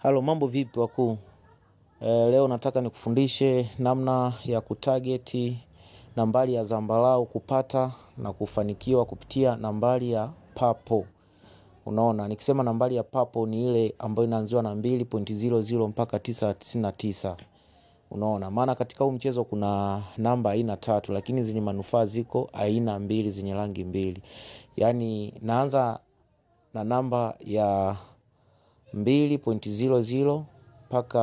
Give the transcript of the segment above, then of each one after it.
Halo, mambo vipi wakuu? Leo nataka nikufundishe namna ya kutargeti nambari ya zambarau kupata na kufanikiwa kupitia nambari ya papo. Unaona, nikisema nambari ya papo ni ile ambayo inaanziwa na 2.00 mpaka 999. Unaona, maana katika huu mchezo kuna namba aina 3 lakini zenye manufaa ziko aina 2 zenye rangi 2. Yaani naanza na namba ya 2.00 mpaka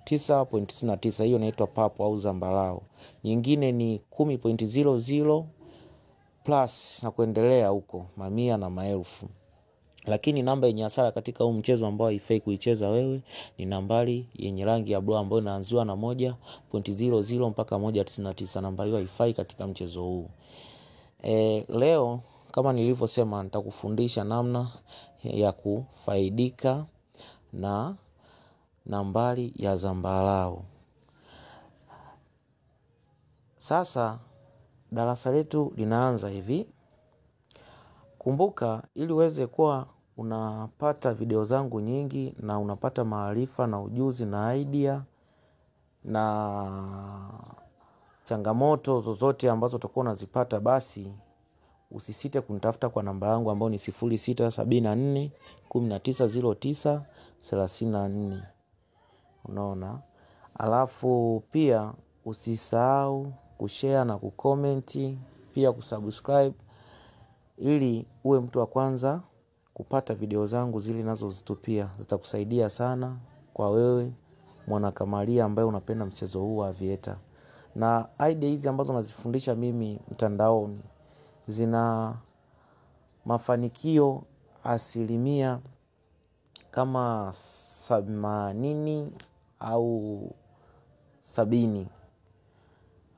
9.99, hiyo inaitwa papo au zambarau. Nyingine ni 10.00 plus na kuendelea huko mamia na maelfu. Lakini namba yenye hasara katika huu mchezo ambao haifai kuicheza wewe ni nambari yenye rangi ya blue ambayo inaanziwa na 1.00 mpaka 1.99. Namba hiyo haifai katika mchezo huu. Leo kama nilivyosema nitakufundisha namna ya kufaidika na nambari ya zambarau. Sasa darasa letu linaanza hivi. Kumbuka ili uweze kuwa unapata video zangu nyingi na unapata maarifa na ujuzi na idea na changamoto zozote ambazo utakuwa unazipata, basi usisite kunitafuta kwa namba yangu ambayo ni 0674 1909 34. Unaona? Alafu pia usisahau kushare na kucomment, pia kusubscribe ili uwe mtu wa kwanza kupata video zangu zile ninazozitupia. Zitakusaidia sana kwa wewe mwanakamalia ambaye unapenda mchezo huu wa Aviator. Na idea hizi ambazo nazifundisha mimi mtandaoni zina mafanikio asilimia kama 80 au 70.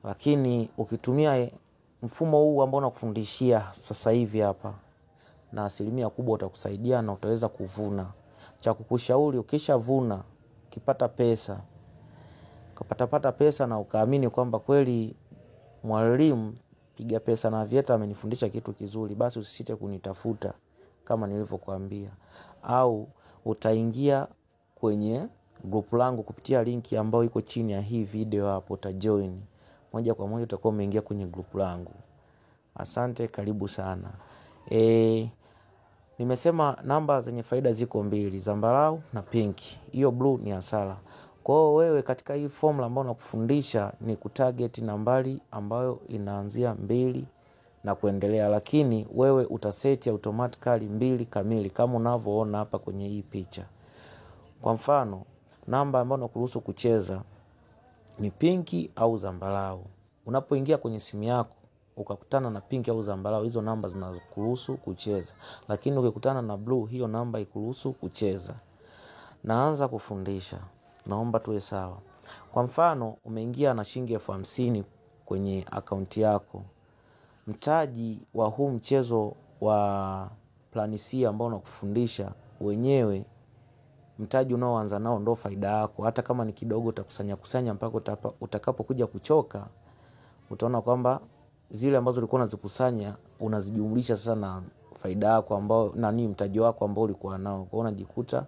Lakini ukitumia mfumo huu ambao nakufundishia sasa hivi hapa, na asilimia kubwa utakusaidia na utaweza kuvuna. Cha kukushauri, ukishavuna, ukipata pesa, ukapata pesa na ukaamini kwamba kweli mwalimu Piga Pesa na Aviator amenifundisha kitu kizuri, basi usisite kunitafuta kama nilivyokuambia, au utaingia kwenye group langu kupitia linki ambayo iko chini ya hii video hapo. Utajoin moja kwa moja, utakuwa umeingia kwenye group langu. Asante, karibu sana. Nimesema namba zenye faida ziko 2, zambarau na pinki. Hiyo blue ni hasara. Kwa hiyo wewe katika hii formula ambayo nakufundisha ni kutarget nambari ambayo inaanzia 2 na kuendelea, lakini wewe utaseti automatically 2 kamili kama unavyoona hapa kwenye hii picha. Kwa mfano, namba ambayo nakuruhusu kucheza ni pinki au zambarau. Unapoingia kwenye simu yako ukakutana na pinki au zambarau, hizo namba zinakuruhusu kucheza. Lakini ukikutana na blue, hiyo namba haikuruhusu kucheza. Naanza kufundisha. Naomba tuwe sawa. Kwa mfano, umeingia na shilingi 50,000 kwenye akaunti yako. Mtaji wa huu mchezo wa Plan C ambao nakufundisha wenyewe, mtaji unaoanza nao ndio faida yako. Hata kama ni kidogo utakusanya mpaka utakapokuja kuchoka, utaona kwamba zile ambazo ulikuwa unazikusanya unazijumlisha sasa na faida yako ambao mtaji wako ambao ulikuwa nao. Kwa hiyo unajikuta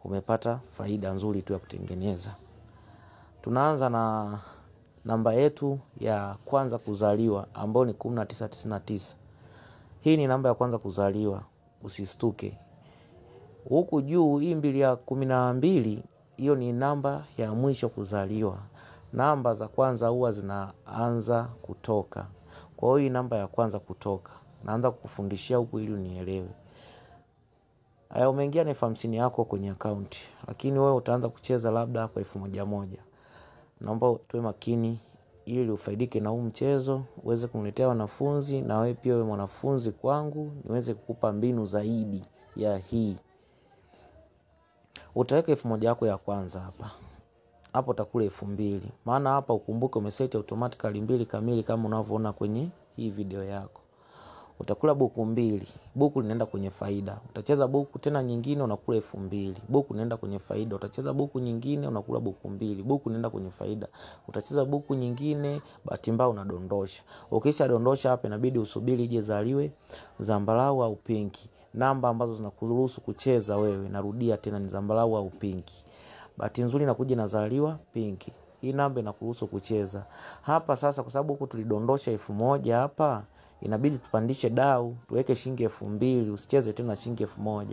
umepata faida nzuri tu ya kutengeneza. Tunaanza na namba yetu ya kwanza kuzaliwa ambayo ni 1999. Hii ni namba ya kwanza kuzaliwa, usistuke. Huku juu hii 2 ya 12, hiyo ni namba ya mwisho kuzaliwa. Namba za kwanza huwa zinaanza kutoka. Kwa hiyo hii namba ya kwanza kutoka. Naanza kukufundishia huku ili unielewe. Haya, umeingia na 50,000 yako kwenye account, lakini wewe utaanza kucheza labda kwa 1,000. Naomba tuwe makini ili ufaidike na huu mchezo, uweze kuniletea wanafunzi na wewe pia wewe mwanafunzi kwangu, niweze kukupa mbinu zaidi ya hii. Utaweka 1,000 yako ya kwanza hapa. Hapo utakula 2,000. Maana hapa ukumbuke umeseti automatically 2 kamili kama unavyoona kwenye hii video yako. Utakula buku 2. Buku linaenda kwenye faida. Utacheza buku tena nyingine unakula 2,000. Buku linaenda kwenye faida. Utacheza buku nyingine unakula buku 2. Buku linaenda kwenye faida. Utacheza buku nyingine, bahati mbaya unadondosha. Ukisha dondosha hapa inabidi usubiri ije zaliwe zambarau au pinki. namba ambazo zinakuruhusu kucheza wewe. Narudia tena, ni zambarau au pinki. Bahati nzuri inakuja inazaliwa pinki. Hii namba inakuruhusu kucheza. Hapa sasa kwa sababu huku tulidondosha 1000 hapa, inabidi tupandishe dau, tuweke shilingi 2000, usicheze tena shilingi 1000.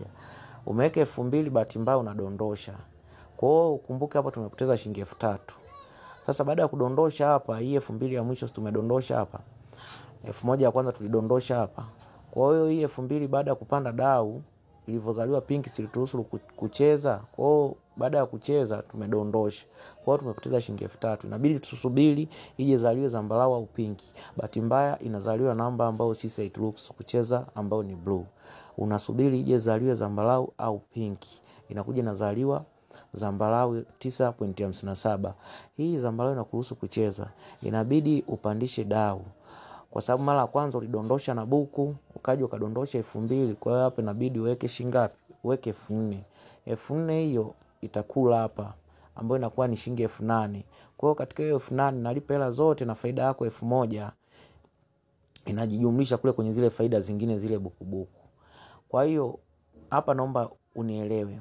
Umeweka 2000, bahati mbaya unadondosha. Kwa hiyo ukumbuke hapa tumepoteza shilingi 3000. Sasa baada ya kudondosha hapa, hii 2000 ya mwisho tumedondosha hapa. 1000 ya kwanza tulidondosha hapa. Kwa hiyo hii 2000 baada ya kupanda dau, ilivyozaliwa pinki silituruhusu kucheza. Kwa hiyo baada ya kucheza tumedondosha. Kwa hiyo tumepoteza shilingi 3000. Inabidi tusubiri ije zaliwe zambarau au pinki. Bahati mbaya inazaliwa namba ambayo sisi haituruhusu kucheza, ambayo ni blue. Unasubiri ije zaliwe zambarau au pinki. Inakuja inazaliwa zambarau 9.57. Hii zambarau inakuruhusu kucheza. Inabidi upandishe dau. Kwa sababu mara ya kwanza ulidondosha na buku, ukaja ukadondosha 2000, kwa hiyo hapa inabidi uweke shilingi ngapi? Uweke 4000. 4000 hiyo itakula hapa, ambayo inakuwa ni shilingi 8000. Kwa hiyo katika hiyo 8000 nalipa hela zote na faida yako 1000 inajijumlisha kule kwenye zile faida zingine zile buku. Kwa hiyo hapa naomba unielewe.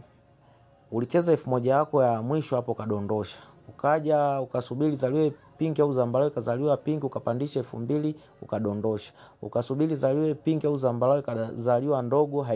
Ulicheza 1000 yako ya mwisho hapo kadondosha. Ukaja ukasubiri zaliwe pinki au zambarau, kazaliwa pinki, ukapandisha 2000 ukadondosha. Ukasubiri zaliwe pinki au zambarau, kazaliwa ndogo,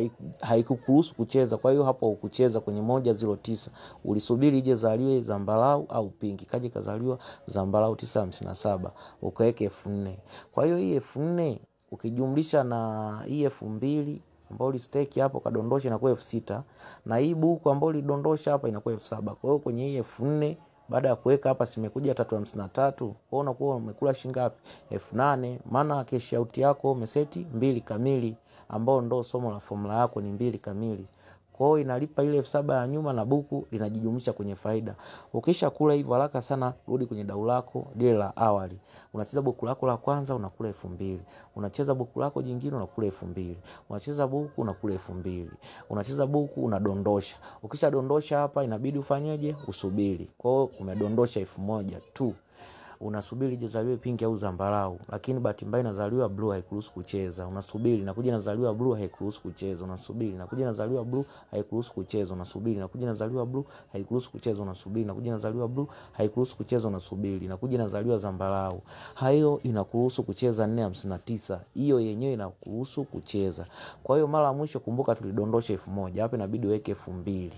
haikukuruhusu kucheza. Kwa hiyo hapo hukucheza kwenye 109. Ulisubiri ije zaliwe zambarau au pinki, kaje kazaliwa zambarau 957, ukaweke 4000. Kwa hiyo hii 4000 ukijumlisha na hii 2000 ambao ulistake hapo kadondosha inakuwa 6000, na hii buku ambao ulidondosha hapa inakuwa 7000. Kwa hiyo kwenye hii 4000 baada ya kuweka hapa simekuja 353. Kwa unakuwa umekula shilingi ngapi? 8000. Maana cash out yako umeseti 2 kamili, ambao ndo somo la formula yako ni 2 kamili. Kwa hiyo inalipa ile 7000 ya nyuma na buku linajijumlisha kwenye faida. Ukisha kula hivyo haraka sana, rudi kwenye dau lako lile la awali. Unacheza buku lako la kwanza unakula 2000. Unacheza buku lako jingine unakula 2000. Unacheza buku unakula 2000. Unacheza buku unadondosha. Ukisha dondosha hapa inabidi ufanyeje? Usubiri. Kwa hiyo umedondosha 1000 tu. Unasubiri ije zaliwe pinki au zambarau, lakini bahati mbaya inazaliwa blue, haikuruhusu kucheza. Unasubiri inakuja inazaliwa blue, haikuruhusu kucheza. Unasubiri inakuja inazaliwa blue, haikuruhusu kucheza. Unasubiri inakuja inazaliwa blue, haikuruhusu kucheza. Unasubiri inakuja inazaliwa blue, haikuruhusu kucheza. Unasubiri inakuja inazaliwa zambarau, hayo inakuruhusu kucheza 459. Hiyo yenyewe inakuruhusu kucheza. Kwa hiyo mara mwisho kumbuka tulidondosha 1000, hapa inabidi uweke 2000.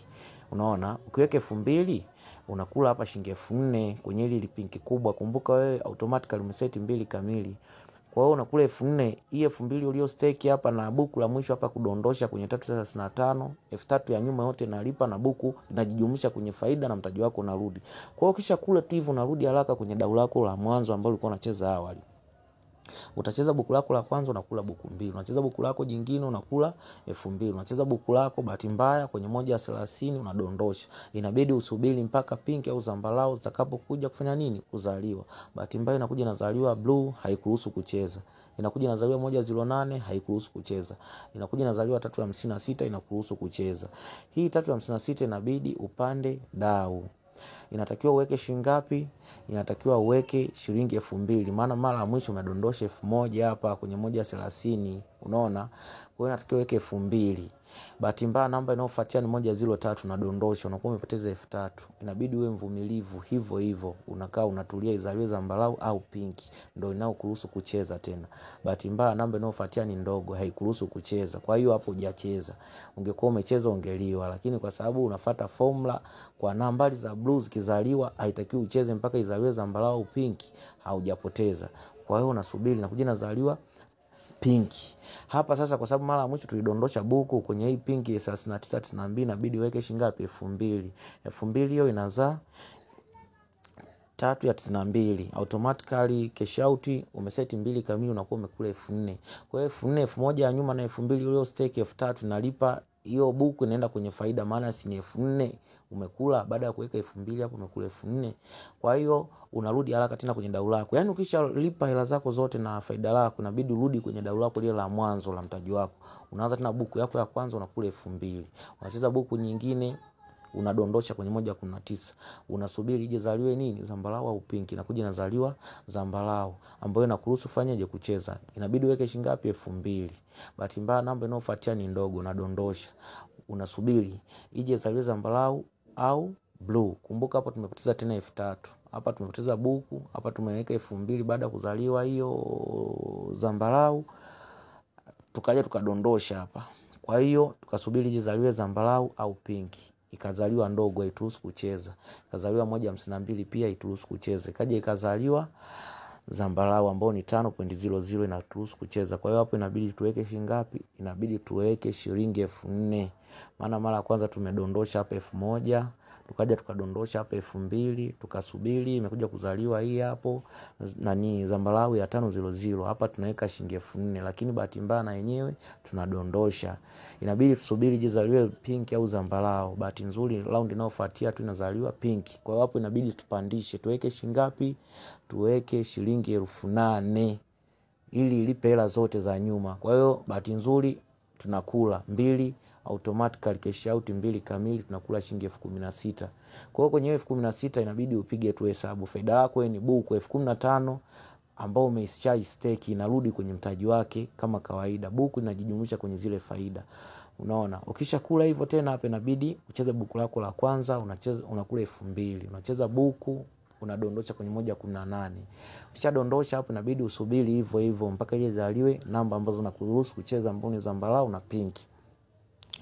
Unaona, ukiweka 2000 unakula hapa shilingi 4000 kwenye ile pinki kubwa. Kumbuka wewe automatically umeseti 2 kamili. Kwa hiyo unakula 4000. Hii 2000 ulio stake hapa na buku la mwisho hapa kudondosha kwenye 335. 3000 ya nyuma yote nalipa na buku inajijumlisha kwenye faida na mtaji wako unarudi. Kwa hiyo kisha kula tu hivyo unarudi haraka kwenye dau lako la mwanzo ambalo ulikuwa unacheza awali. Utacheza buku lako la kwanza unakula buku 2. Unacheza buku lako jingine unakula 2000. Unacheza buku lako bahati mbaya kwenye 130 unadondosha. Inabidi usubiri mpaka pinki au zambarau zitakapokuja kufanya nini? Kuzaliwa. Bahati mbaya inakuja inazaliwa blue, haikuruhusu kucheza. Inakuja inazaliwa 108, haikuruhusu kucheza. Inakuja inazaliwa 356, inakuruhusu kucheza. Hii 356 inabidi upande dau. Inatakiwa uweke shilingi ngapi? Inatakiwa uweke shilingi 2000. Maana mara mwisho umedondosha 1000 hapa kwenye 130. Unaona? Kwa hiyo inatakiwa uweke 2000. Bahati mbaya namba inayofuatia ni 103 na dondosha, unakuwa umepoteza 3000. Inabidi uwe mvumilivu hivyo hivyo. Unakaa unatulia izaliwe zambarau au pinki, ndio inayokuruhusu kucheza tena. Bahati mbaya namba inayofuatia ni ndogo, haikuruhusu kucheza. Kwa hiyo hapo hujacheza. Ungekuwa umecheza ungeliwa, lakini kwa sababu unafuata formula kwa nambari za blue zikizaliwa haitakiwi ucheze mpaka izaliwe zambarau au pinki, haujapoteza. Kwa hiyo unasubiri na kuja inazaliwa pinki. Hapa sasa kwa sababu mara ya mwisho tulidondosha buku kwenye hii pinki 3992, inabidi uweke shilingi ngapi? 2000. 2000 hiyo inazaa 392. Automatically cash out umeseti 2 kamili, unakuwa umekula 4000. Kwa hiyo 4000, 1000 ya nyuma na 2000 ulio stake 3000 nalipa. Hiyo buku inaenda kwenye faida, maana si ni 4000 umekula baada ya kuweka 2000 hapo umekula 4000. Kwa hiyo unarudi haraka tena kwenye dau lako. Yaani ukishalipa hela zako zote na faida lako inabidi urudi kwenye dau lako lile la mwanzo la mtaji wako. Unaanza tena buku yako ya kwanza unakula 2000. Unacheza buku nyingine unadondosha kwenye 119. Unasubiri ije zaliwe nini? Zambarau au pinki. Inakuja inazaliwa zambarau ambayo inakuruhusu fanyaje kucheza. Inabidi uweke shilingi ngapi? 2000. Bahati mbaya namba inayofuatia ni ndogo, unadondosha. Unasubiri ije zaliwe zambarau au blue. Kumbuka hapa tumepoteza tena 3000. Hapa tumepoteza buku, hapa tumeweka 2000 baada ya kuzaliwa hiyo zambarau. Tukaja tukadondosha hapa. Kwa hiyo tukasubiri ije zaliwe zambarau au pinki. Ikazaliwa ndogo haituruhusu kucheza. Ikazaliwa 152 pia haituruhusu kucheza. Ikaja ikazaliwa zambarau ambao ni 5.00 inaturuhusu kucheza. Kwa hiyo hapo inabidi tuweke shilingi ngapi? Inabidi tuweke shilingi 4000. Maana mara ya kwanza tumedondosha hapa 1000, tukaja tukadondosha hapa 2000, tukasubiri imekuja kuzaliwa hii hapo nani zambarau ya 500. Hapa tunaweka shilingi 4000, lakini bahati mbaya na yenyewe tunadondosha. Inabidi tusubiri ije zaliwe pinki au zambarau. Bahati nzuri round inayofuatia tu inazaliwa pinki. Kwa hiyo hapo inabidi tupandishe, tuweke shilingi ngapi? Tuweke shilingi 8000 ili ilipe hela zote za nyuma. Kwa hiyo bahati nzuri tunakula 2 automatically cash out 2 kamili, tunakula shilingi 16000. Kwa hiyo kwenye 16000 inabidi upige tu hesabu. Faida yako ni buku 15000 ambao umeishai stake, inarudi kwenye mtaji wake kama kawaida. Buku inajijumuisha kwenye zile faida. Unaona? Ukishakula hivyo tena hapa inabidi ucheze buku lako la kwanza, unakula 2000. Unacheza buku, unadondosha kwenye 118. Ukishadondosha hapo inabidi usubiri hivyo hivyo mpaka ile zaliwe namba ambazo zinakuruhusu kucheza ambao ni zambarau na pinki.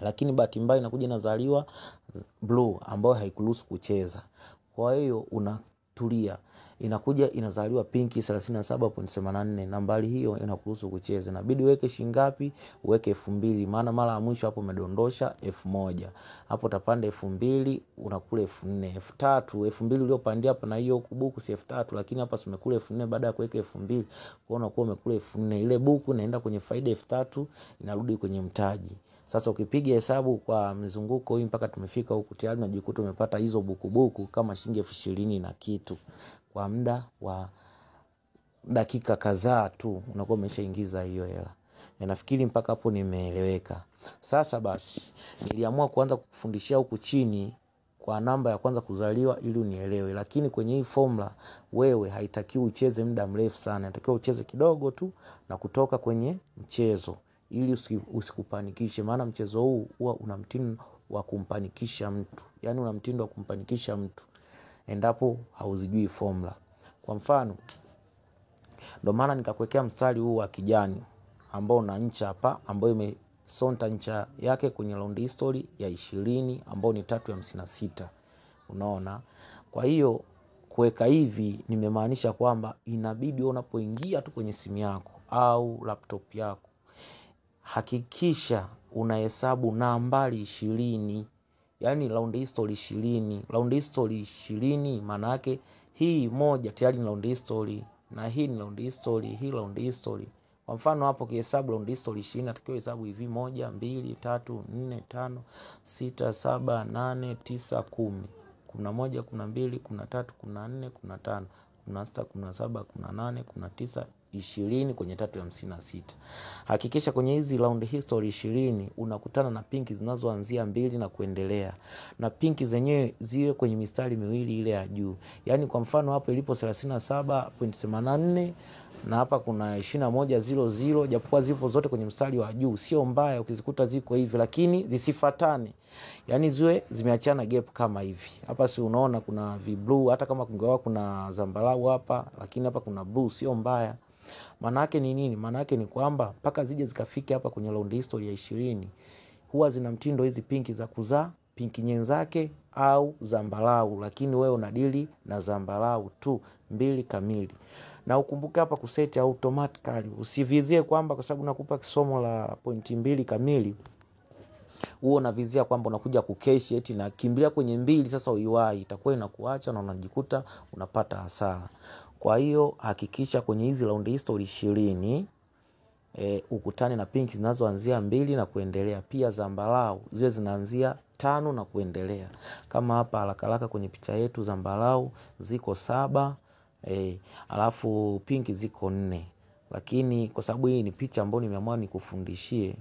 Lakini bahati mbaya inakuja inazaliwa blue ambayo haikuruhusu kucheza. Kwa hiyo unatulia. Inakuja inazaliwa pinki 37.84. Nambari hiyo inakuruhusu kucheza. Inabidi uweke shilingi ngapi? Uweke 2000. Maana mara ya mwisho hapo umedondosha 1000. Hapo utapanda 2000, unakula 4000. 2000 uliopandia hapa na hiyo buku si 3000, lakini hapa tumekula 4000 baada ya kuweka 2000. Kwa hiyo unakuwa umekula 4000. Ile buku inaenda kwenye faida 3000, inarudi kwenye mtaji. Sasa ukipiga hesabu kwa mzunguko hii mpaka tumefika huku tayari unajikuta umepata hizo buku kama shilingi 20,000 na kitu. Kwa muda wa dakika kadhaa tu unakuwa umeshaingiza hiyo hela. Na nafikiri mpaka hapo nimeeleweka. Sasa basi niliamua kuanza kukufundishia huku chini kwa namba ya kwanza kuzaliwa ili unielewe. Lakini kwenye hii formula wewe haitakiwi ucheze muda mrefu sana. Inatakiwa ucheze kidogo tu na kutoka kwenye mchezo ili usikupanikishe. Maana mchezo huu huwa una mtindo wa kumpanikisha mtu. Yaani una mtindo wa kumpanikisha mtu endapo hauzijui formula. Kwa mfano, ndio maana nikakuwekea mstari huu wa kijani ambao una ncha hapa ambayo imesonta ncha yake kwenye round history ya 20 ambao ni 356. Unaona? Kwa hiyo kuweka hivi nimemaanisha kwamba inabidi unapoingia tu kwenye simu yako au laptop yako hakikisha unahesabu nambari 20. Yaani round history 20. Round history 20 maana yake hii moja tayari ni round history na hii ni round history, hii round history. Kwa mfano hapo kihesabu round history 20 natakiwa hesabu hivi 1 2 3 4 5 6 7 8 9 10. 11 12 13 14 15 16 17 18 19 20 kwenye 356. Hakikisha kwenye hizi round history 20 unakutana na pinki zinazoanzia 2 na kuendelea. Na pinki zenyewe ziwe kwenye mistari miwili ile ya juu. Yaani kwa mfano hapo ilipo 37.84 na hapa kuna 21.00, japokuwa zipo zote kwenye mstari wa juu. Sio mbaya ukizikuta ziko hivi, lakini zisifatane. Yaani ziwe zimeachana gap kama hivi. Hapa si unaona kuna blue, hata kama kungewa kuna zambarau hapa, lakini hapa kuna blue, sio mbaya. Maana yake ni nini? Maana yake ni kwamba mpaka zije zikafika hapa kwenye round history ya 20 huwa zina mtindo hizi pinki za kuzaa, pinki nyenzake au zambarau, lakini wewe unadili na zambarau tu 2 kamili. Na ukumbuke hapa kuseti automatically. Usivizie kwamba kwa sababu nakupa kisomo la pointi 2 kamili huo unavizia kwamba unakuja kukeshi eti na kimbilia kwenye 2 sasa uiwai, itakuwa inakuacha na unajikuta unapata hasara. Kwa hiyo hakikisha kwenye hizi round history 20 ukutane na pinki zinazoanzia 2 na kuendelea. Pia zambarau ziwe zinaanzia 5 na kuendelea. Kama hapa haraka kwenye picha yetu zambarau ziko 7, alafu pinki ziko 4. Lakini kwa sababu hii ni picha ambayo nimeamua nikufundishie,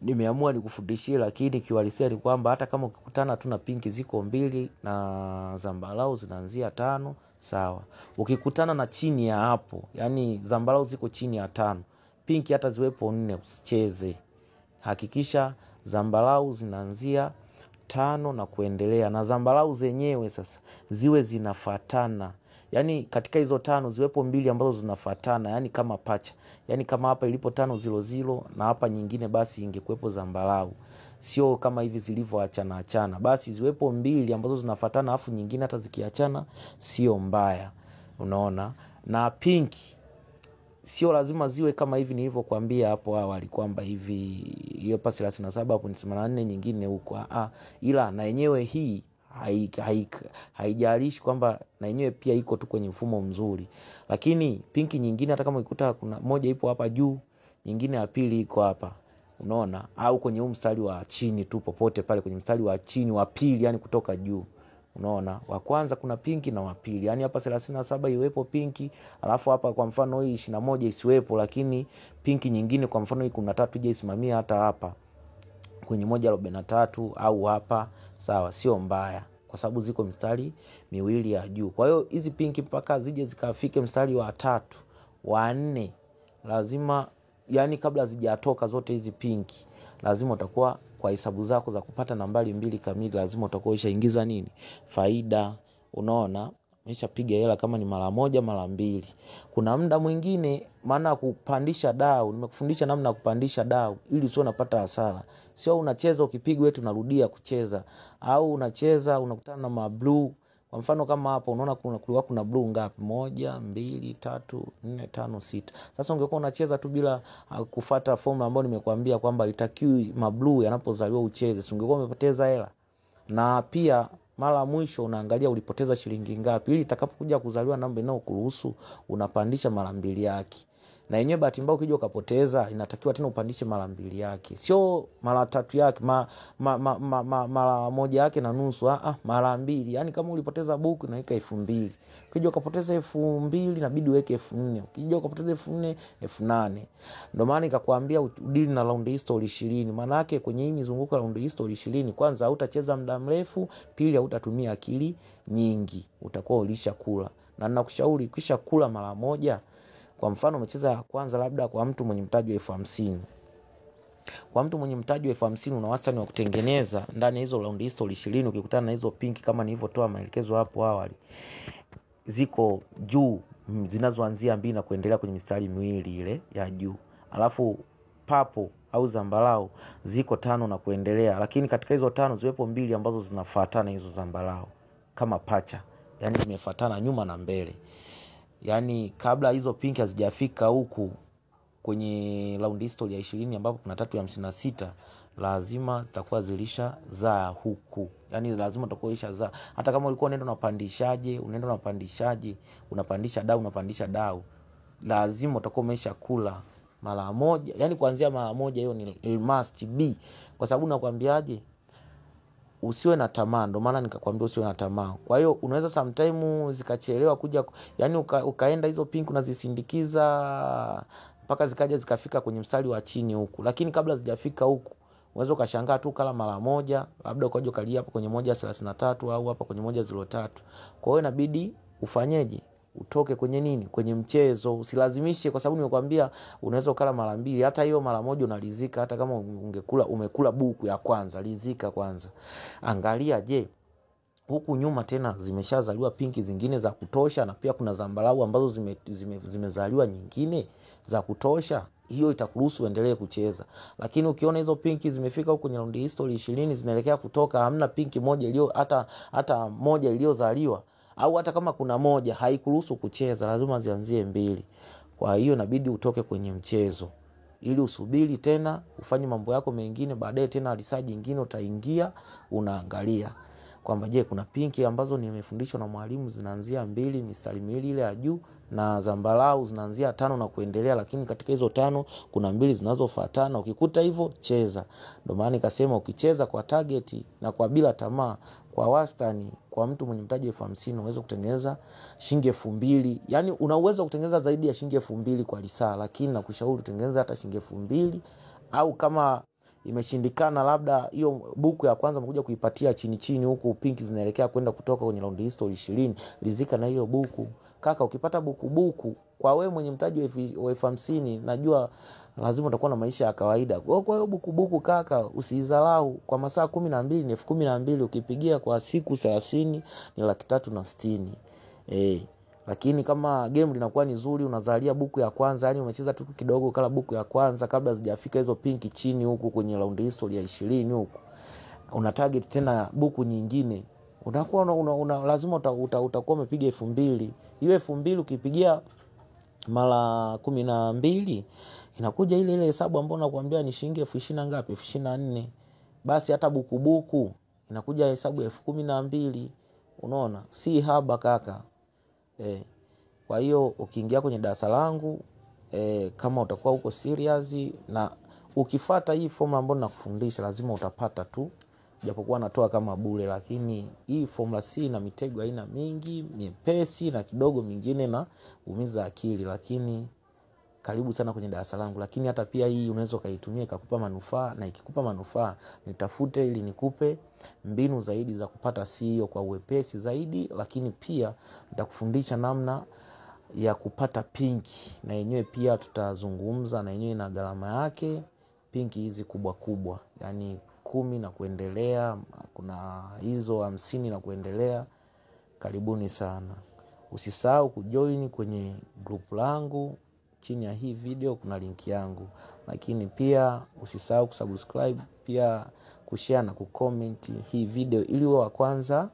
nimeamua nikufundishie, lakini kiuhalisia ni kwamba hata kama ukikutana tu na pinki ziko 2 na zambarau zinaanzia 5, sawa. Ukikutana na chini ya hapo, yani zambarau ziko chini ya 5, pinki hata ziwepo 4 usicheze. Hakikisha zambarau zinaanzia 5 na kuendelea, na zambarau zenyewe sasa ziwe zinafatana. Yani katika hizo 5 ziwepo 2 ambazo zinafatana, yani kama pacha. Yani kama hapa ilipo 500 na hapa nyingine, basi ingekuepo zambarau. Sio kama hivi zilivyoachana achana. Basi ziwepo 2 ambazo zinafatana, afu nyingine hata zikiachana sio mbaya. Unaona? Na pinki sio lazima ziwe kama hivi nilivyokuambia hapo awali kwamba hivi hiyo pasi 37 hapo ni 84 nyingine huko. Ila na yenyewe hii haijalishi kwamba na yenyewe pia iko tu kwenye mfumo mzuri. Lakini pinki nyingine hata kama ukikuta kuna moja ipo hapa juu, nyingine ya pili iko hapa, unaona, au kwenye mstari wa chini tu popote pale kwenye mstari wa chini wa pili, yani kutoka juu, unaona, wa kwanza kuna pinki na wa pili. Yani hapa 37 iwepo pinki, alafu hapa kwa mfano hii 21 isiwepo, lakini pinki nyingine kwa mfano hii 13 ije isimamia hata hapa kwenye 143 au hapa, sawa, sio mbaya kwa sababu ziko mstari miwili ya juu. Kwa hiyo hizi pinki mpaka zije zikafike mstari wa 3, wa 4, lazima, yani kabla hazijatoka zote hizi pinki, lazima utakuwa kwa hesabu zako za kupata nambari 2 kamili, lazima utakuwa ushaingiza nini? Faida. Unaona? Umeshapiga hela kama ni mara 1 mara 2. Kuna muda mwingine maana kupandisha dau, nimekufundisha namna ya kupandisha dau ili usio unapata hasara. Sio unacheza ukipigwa eti unarudia kucheza, au unacheza unakutana na mablue. Kwa mfano kama hapo unaona kuna blue ngapi? 1 2 3 4 5 6. Sasa ungekuwa unacheza tu bila kufuata formula ambayo nimekuambia kwamba itakiwi mablue yanapozaliwa ucheze, ungekuwa umepoteza hela. Na pia mara mwisho unaangalia ulipoteza shilingi ngapi, ili itakapokuja kuzaliwa namba inayokuruhusu unapandisha mara 2 yake. Na yenyewe bahati mbaya ukija ukapoteza, inatakiwa tena upandishe mara 2 yake, sio mara 3 yake, mara 1 yake na nusu, mara 2. Yani kama ulipoteza buku unaweka 2000, ukija ukapoteza 2000 inabidi uweke 4000, ukija ukapoteza 4000 8000. Ndio maana nikakwambia udili na round history 20. Maana yake kwenye hii mizunguko round history 20, kwanza hautacheza muda mrefu, pili hautatumia akili nyingi, utakuwa ulishakula. Na ninakushauri kisha kula mara 1. Kwa mfano umecheza kwanza labda kwa mtu mwenye mtaji wa 50,000. Kwa mtu mwenye mtaji wa 50,000 una wastani wa kutengeneza ndani hizo round history 20, ukikutana na hizo pinki kama nilivyotoa maelekezo hapo awali, ziko juu zinazoanzia 2 na kuendelea kwenye mistari miwili ile ya juu. Alafu papo au zambarau ziko 5 na kuendelea, lakini katika hizo 5 ziwepo 2 ambazo zinafuatana hizo zambarau kama pacha, yani zimefuatana nyuma na mbele. Yani kabla hizo pinki hazijafika huku kwenye round history ya 20 ambapo kuna 356, lazima zitakuwa zilisha za huku. Yani lazima utakuwa isha za. Hata kama ulikuwa unaenda unapandisha dau, lazima utakuwa umesha kula mara 1. Yani kuanzia mara 1 hiyo ni must be. Kwa sababu nakwambiaje, usiwe na tamaa. Ndio maana nikakwambia usiwe na tamaa. Kwa hiyo unaweza sometime zikachelewa kuja, yani ukaenda hizo pink unazisindikiza mpaka zikaja zikafika kwenye mstari wa chini huku, lakini kabla zijafika huku unaweza ukashangaa tu kala mara 1, labda ukaja ukalia hapo kwenye 133 au hapa kwenye 103. Kwa hiyo inabidi ufanyeje? Utoke kwenye nini? Kwenye mchezo. Usilazimishe, kwa sababu nimekwambia unaweza ukala mara 2. Hata hiyo mara 1 unalizika. Hata kama umekula buku ya kwanza, lizika kwanza. Angalia, je, huku nyuma tena zimeshazaliwa pinki zingine za kutosha, na pia kuna zambarau ambazo zimezaliwa nyingine za kutosha. Hiyo itakuruhusu uendelee kucheza. Lakini ukiona hizo pinki zimefika huko kwenye round history 20 zinaelekea kutoka, hamna pinki moja hata moja iliyozaliwa, au hata kama kuna moja haikuruhusu kucheza, lazima zianzie 2. Kwa hiyo inabidi utoke kwenye mchezo ili usubiri tena ufanye mambo yako mengine. Baadaye tena alisaji nyingine utaingia unaangalia kwamba je, kuna pinki ambazo nimefundishwa na mwalimu zinaanzia 2 mistari miwili ile ya juu, na zambarau zinaanzia 5 na kuendelea, lakini katika hizo 5 kuna 2 zinazofuatana. Ukikuta hivyo, cheza. Ndio maana nikasema ukicheza kwa target na kwa bila tamaa, kwa wastani, kwa mtu mwenye mtaji wa 50,000 unaweza kutengeneza shilingi 2000. Yani una uwezo kutengeneza zaidi ya shilingi 2000 kwa lisaa, lakini nakushauri utengeneze hata shilingi 2000, au kama imeshindikana, labda hiyo buku ya kwanza umekuja kuipatia chini chini huku pinki zinaelekea kwenda kutoka kwenye round history 20, rizika na hiyo buku. Kaka, ukipata buku kwa wewe mwenye mtaji wa $50,000, najua lazima utakuwa na maisha ya kawaida. Kwa hiyo buku kaka, usiizalau. Kwa masaa 12 ni $12,000, ukipigia kwa siku 30 ni $360,000. Lakini kama game linakuwa ni nzuri, unazalia buku ya kwanza, yani umecheza tu kidogo kala buku ya kwanza kabla hazijafika hizo pinki chini huku kwenye round history ya 20 huku, una target tena buku nyingine, unakuwa lazima utakuwa umepiga 2,000. Hiyo 2,000 ukipigia mara 12 inakuja ile hesabu ambayo nakwambia ni shilingi 20 ngapi, 24. Basi hata buku inakuja hesabu ya 12,000. Unaona, si haba kaka. Kwa hiyo ukiingia kwenye darasa langu, kama utakuwa uko serious na ukifuata hii formula ambayo nakufundisha, lazima utapata tu, japokuwa natoa kama bure, lakini hii formula C na mitego haina mingi, miepesi na kidogo mingine na umiza akili, lakini karibu sana kwenye darasa langu. Lakini hata pia hii unaweza kaitumia ikakupa manufaa, na ikikupa manufaa nitafute ili nikupe mbinu zaidi za kupata CEO kwa uwepesi zaidi, lakini pia nitakufundisha namna ya kupata pinki, na yenyewe pia tutazungumza, na yenyewe ina gharama yake. Pinki hizi kubwa, yani 10 na kuendelea, kuna hizo 50 na kuendelea. Karibuni sana. Usisahau kujoin kwenye group langu. Chini ya hii video kuna link yangu. Lakini pia usisahau kusubscribe, pia kushare na kucomment hii video ili uwe wa kwanza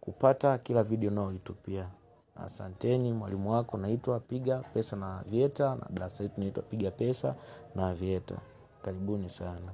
kupata kila video nayoitupia. Asanteni. Mwalimu wako naitwa Piga Pesa na Aviator, na darasa letu naitwa Piga Pesa na Aviator. Karibuni sana.